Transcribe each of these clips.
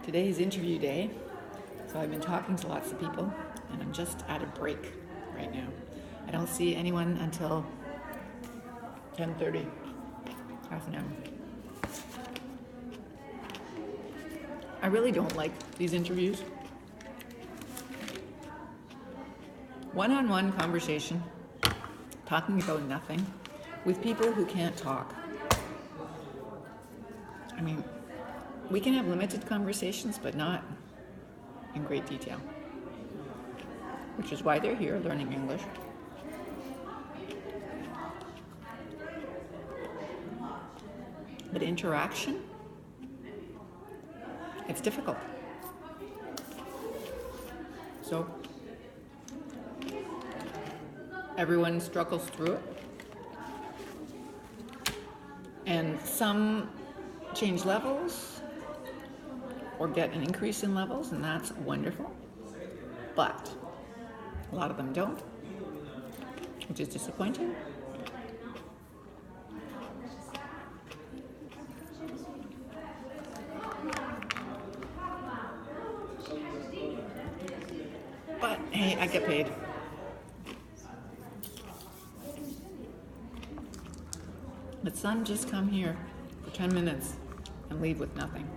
Today is interview day, so I've been talking to lots of people, and I'm just at a break right now. I don't see anyone until 10:30, half an hour. I really don't like these interviews. One-on-one conversation, talking about nothing, with people who can't talk. I mean, we can have limited conversations, but not in great detail, which is why they're here learning English. But interaction, it's difficult. So everyone struggles through it. And some change levels or get an increase in levels, and that's wonderful. But a lot of them don't, which is disappointing. But hey, I get paid. But some just come here for 10 minutes and leave with nothing.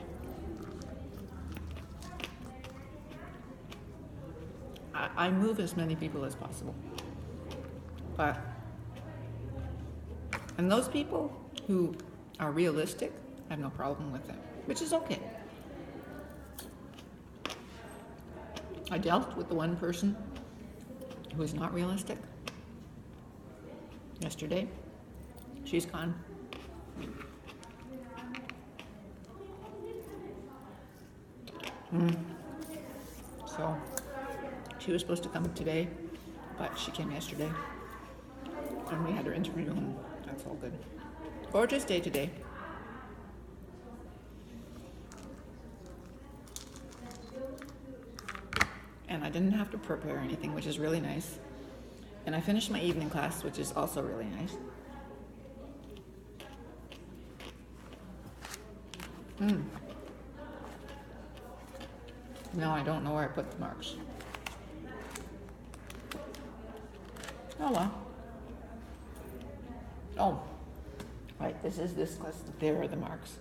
I move as many people as possible. And those people who are realistic, I have no problem with them, which is okay. I dealt with the one person who is not realistic yesterday. She's gone. So she was supposed to come today, but she came yesterday. And we had her interview, and that's all good. Gorgeous day today. And I didn't have to prepare anything, which is really nice. And I finished my evening class, which is also really nice. Now I don't know where I put the marks. Oh well. Oh, right, this is this class. There are the marks.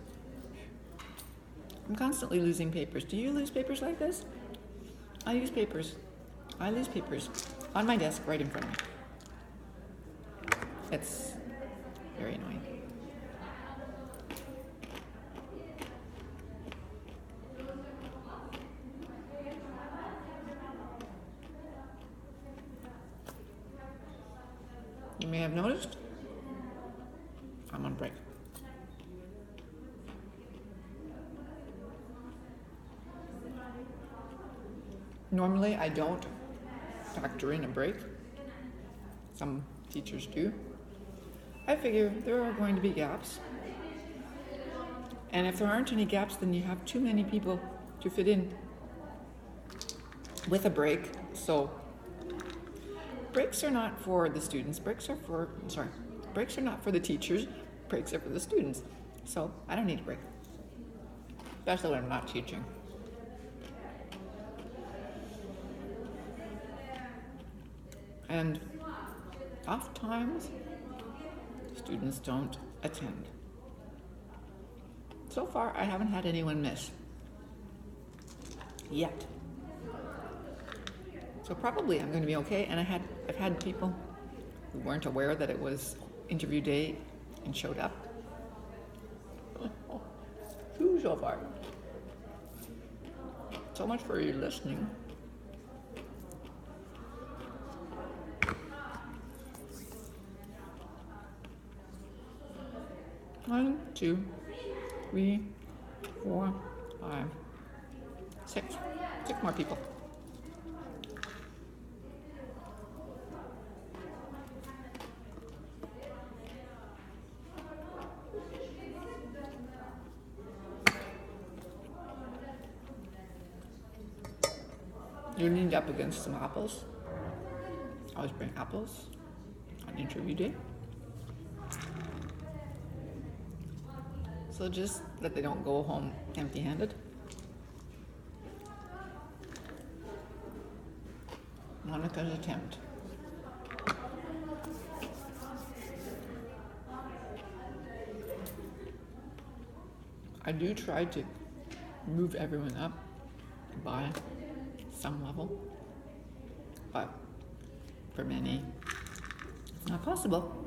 I'm constantly losing papers. Do you lose papers like this? I use papers. I lose papers on my desk right in front of me. It's very annoying. You may have noticed I'm on break. Normally I don't factor in a break. Some teachers do. I figure there are going to be gaps. And if there aren't any gaps, then you have too many people to fit in with a break. So breaks are not for the students. Breaks are not for the teachers. Breaks are for the students. So I don't need a break, especially when I'm not teaching. And oftentimes, students don't attend. So far, I haven't had anyone miss. Yet. So probably I'm going to be okay. And I've had people who weren't aware that it was interview day and showed up. Two so far. So much for your listening. One, two, 3, 4, 5, 6. 6 more people. You leaned up against some apples. I always bring apples on interview day. So just that they don't go home empty-handed. Monica's attempt. I do try to move everyone up by some level, but for many, it's not possible.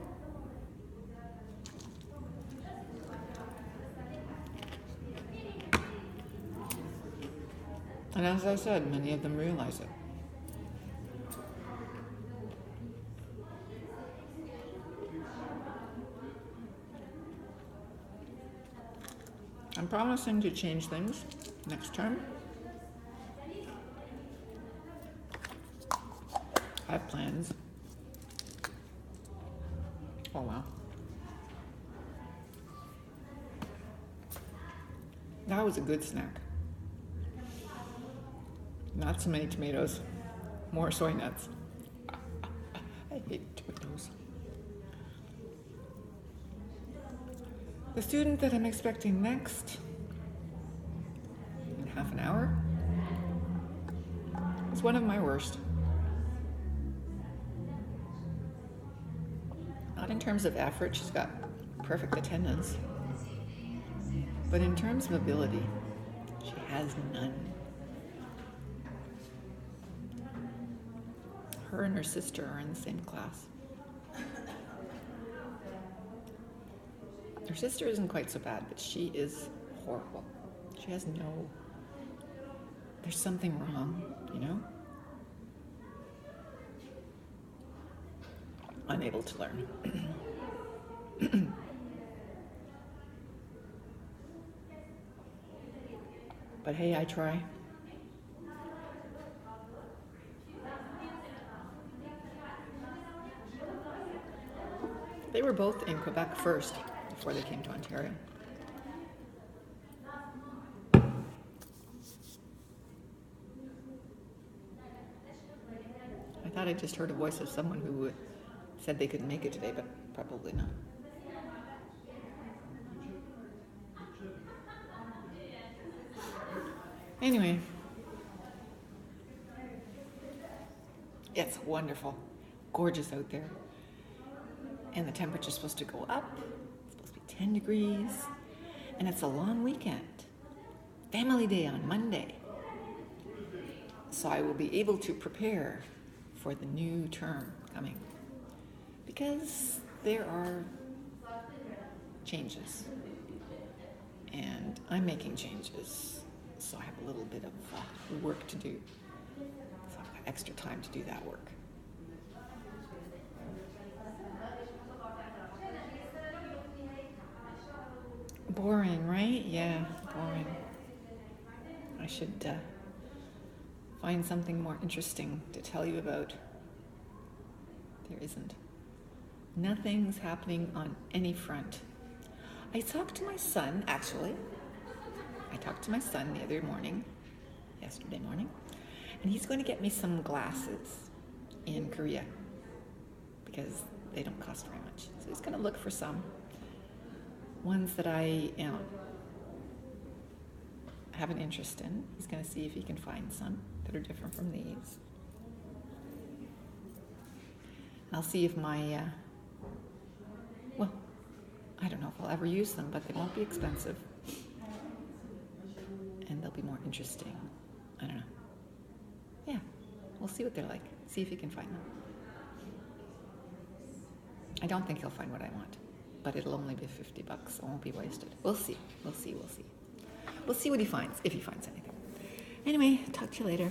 And as I said, many of them realize it. I'm promising to change things next term. I have plans. Oh wow. That was a good snack. Not so many tomatoes, more soy nuts. I hate tomatoes. The student that I'm expecting next, in half an hour, is one of my worst. Not in terms of effort, she's got perfect attendance, but in terms of ability, she has none. Her and her sister are in the same class. Her sister isn't quite so bad, but she is horrible. She has there's something wrong, you know? Unable to learn. But hey, I try. They were both in Quebec first before they came to Ontario. I thought I just heard a voice of someone who said they couldn't make it today, but probably not. Anyway, it's wonderful, gorgeous out there. And the temperature's supposed to go up. It's supposed to be 10 degrees. And it's a long weekend. Family Day on Monday. So I will be able to prepare for the new term coming. Because there are changes. And I'm making changes. So I have a little bit of work to do. So I've got extra time to do that work. Boring, right? Yeah, boring. I should find something more interesting to tell you about. There isn't. Nothing's happening on any front. I talked to my son, actually. I talked to my son the other morning, yesterday morning, and he's going to get me some glasses in Korea because they don't cost very much. So he's going to look for some. Ones that I have an interest in. He's going to see if he can find some that are different from these. I'll see if my, I don't know if I'll ever use them, but they won't be expensive. And they'll be more interesting. I don't know. Yeah, we'll see what they're like. See if he can find them. I don't think he'll find what I want. But it'll only be $50, so it won't be wasted. We'll see. We'll see what he finds, if he finds anything. Anyway, talk to you later.